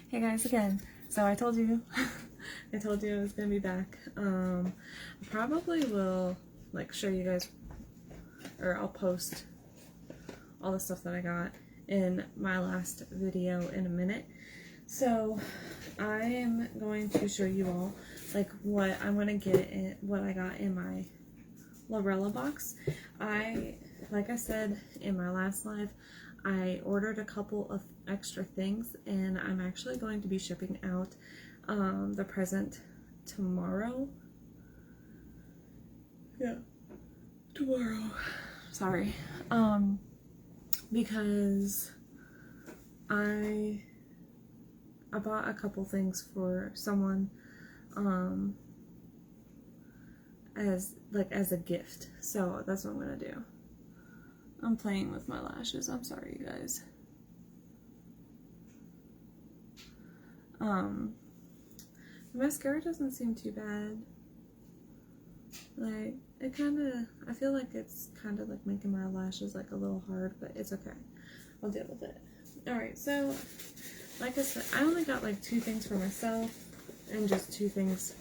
Hey guys again. So I told you I told you I was gonna be back. I probably will like show you guys, or I'll post all the stuff that I got in my last video in a minute. So I am going to show you all like what I'm gonna get in, what I got in my lurella box. Like I said in my last live, I ordered a couple of extra things and I'm actually going to be shipping out the present tomorrow. Yeah, tomorrow. Sorry. Because I bought a couple things for someone as a gift. So that's what I'm gonna do. I'm playing with my lashes. I'm sorry, you guys. The mascara doesn't seem too bad. Like, I feel like it's kind of like making my lashes like a little hard, but it's okay. I'll deal with it. Alright, so, like I said, I only got like 2 things for myself and just 2 things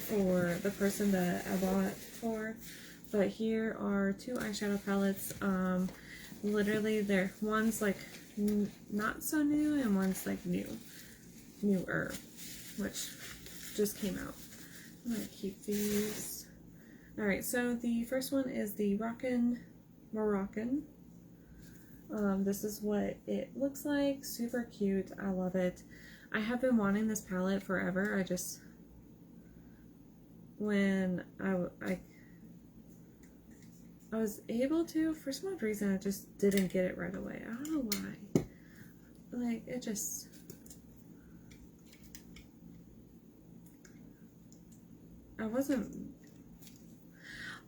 for the person that I bought it for. But here are 2 eyeshadow palettes. Literally, one's like not so new and one's like newer, which just came out. I'm gonna keep these. Alright, so the first one is the Moroccan. This is what it looks like. Super cute. I love it. I have been wanting this palette forever. When I was able to, for some odd reason, I just didn't get it right away. I don't know why. Like, it just...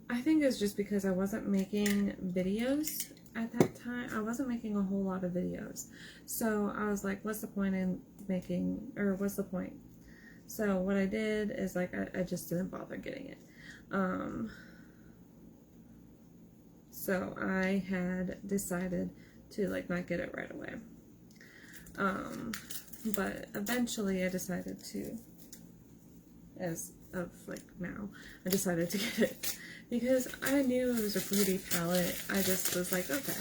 I think it's just because I wasn't making videos at that time. I wasn't making a whole lot of videos. So I was like, what's the point in making, or what's the point? So what I did is like, I just didn't bother getting it. So I had decided to like not get it right away. But eventually I decided to, as of like now, I decided to get it because I knew it was a pretty palette. I just was like, okay.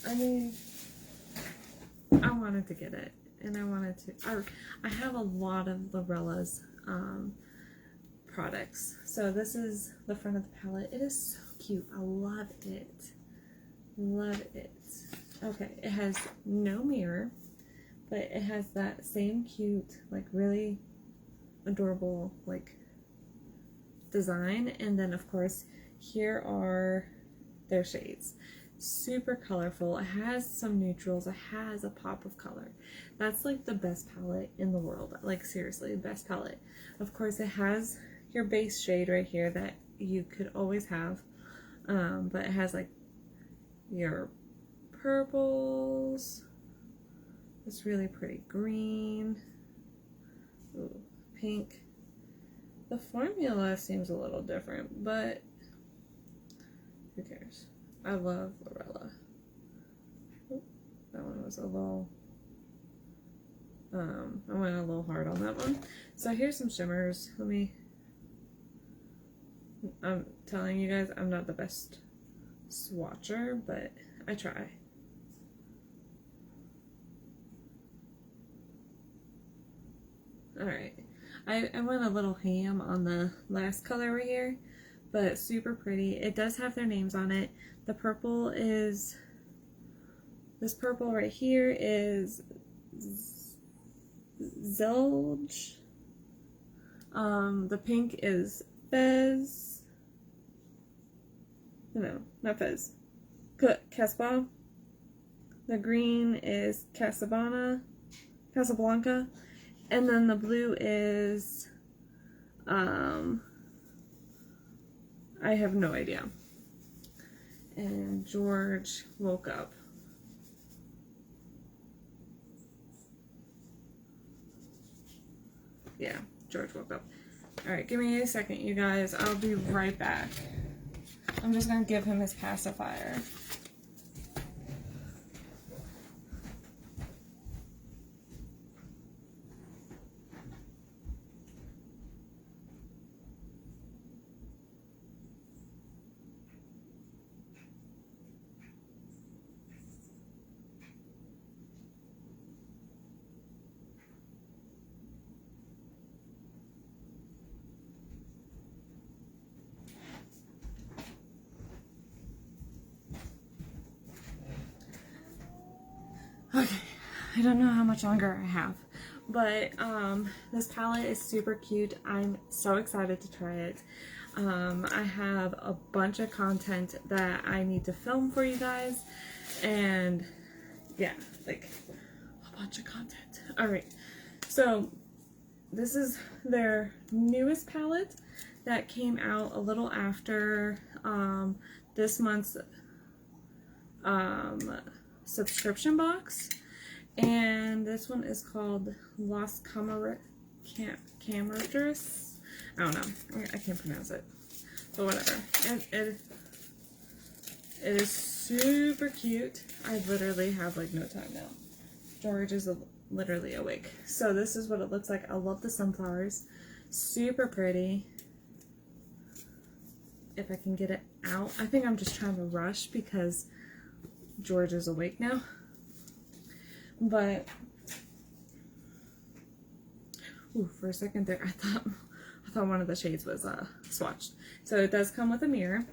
I mean, I wanted to get it and I wanted to, I have a lot of Lurella's products. So this is the front of the palette. It is so cute. I love it. Love it. Okay, it has no mirror, but it has that same cute, like really adorable like design. And then of course here are their shades. Super colorful. It has some neutrals. It has a pop of color. That's like the best palette in the world. Like seriously, the best palette. Of course it has your base shade right here that you could always have, but it has like your purples, this really pretty green, ooh, pink. The formula seems a little different, but who cares? I love Lurella. Ooh, that one was a little, I went a little hard on that one. So here's some shimmers. I'm telling you guys, I'm not the best swatcher, but I try. Alright, I went a little ham on the last color right here, but super pretty. It does have their names on it. The purple is, this purple right here is Zelge. The pink is Fez. No, not Fez. Casbah. The green is Casablanca. And then the blue is, I have no idea. And George woke up. Yeah, George woke up. Alright, give me a second, you guys. I'll be right back. I'm just gonna give him his pacifier. Okay, I don't know how much longer I have, but this palette is super cute. I'm so excited to try it. I have a bunch of content that I need to film for you guys, and yeah, like a bunch of content. Alright, so this is their newest palette that came out a little after this month's subscription box, and this one is called Las Camareras. I don't know, I can't pronounce it, but whatever. It is super cute. I literally have like no time now. George is literally awake. So this is what it looks like. I love the sunflowers, super pretty. If I can get it out. I think I'm just trying to rush because George is awake now. But ooh, for a second there, I thought one of the shades was swatched. So it does come with a mirror,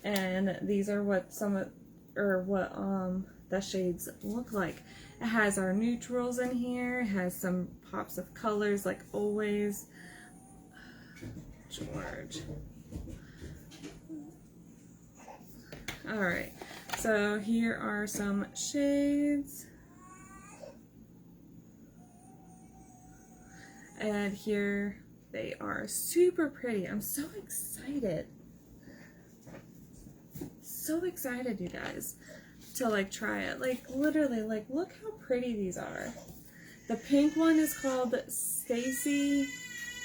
and these are what the shades look like. It has our neutrals in here. It has some pops of colors like always. George. Alright, so here are some shades. And here they are, super pretty. I'm so excited. So excited, you guys, to like try it. Like literally, like look how pretty these are. The pink one is called Stacy.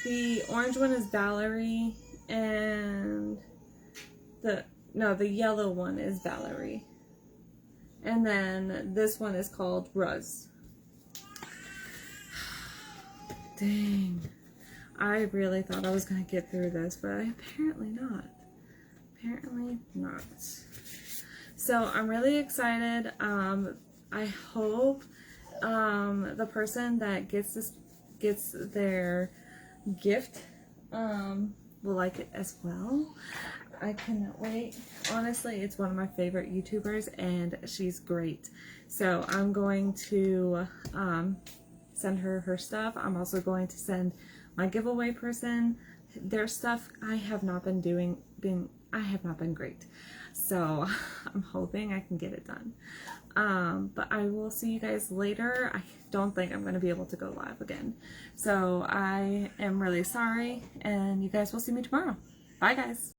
The orange one is Valerie, and the yellow one is Valerie. And then this one is called Ruz. Dang. I really thought I was going to get through this, but apparently not. Apparently not. So I'm really excited. I hope the person that gets their gift will like it as well. I cannot wait. Honestly, it's one of my favorite YouTubers, and she's great. So I'm going to send her stuff. I'm also going to send my giveaway person their stuff. I have not been great. So I'm hoping I can get it done. But I will see you guys later. I don't think I'm going to be able to go live again. So I am really sorry, and you guys will see me tomorrow. Bye, guys.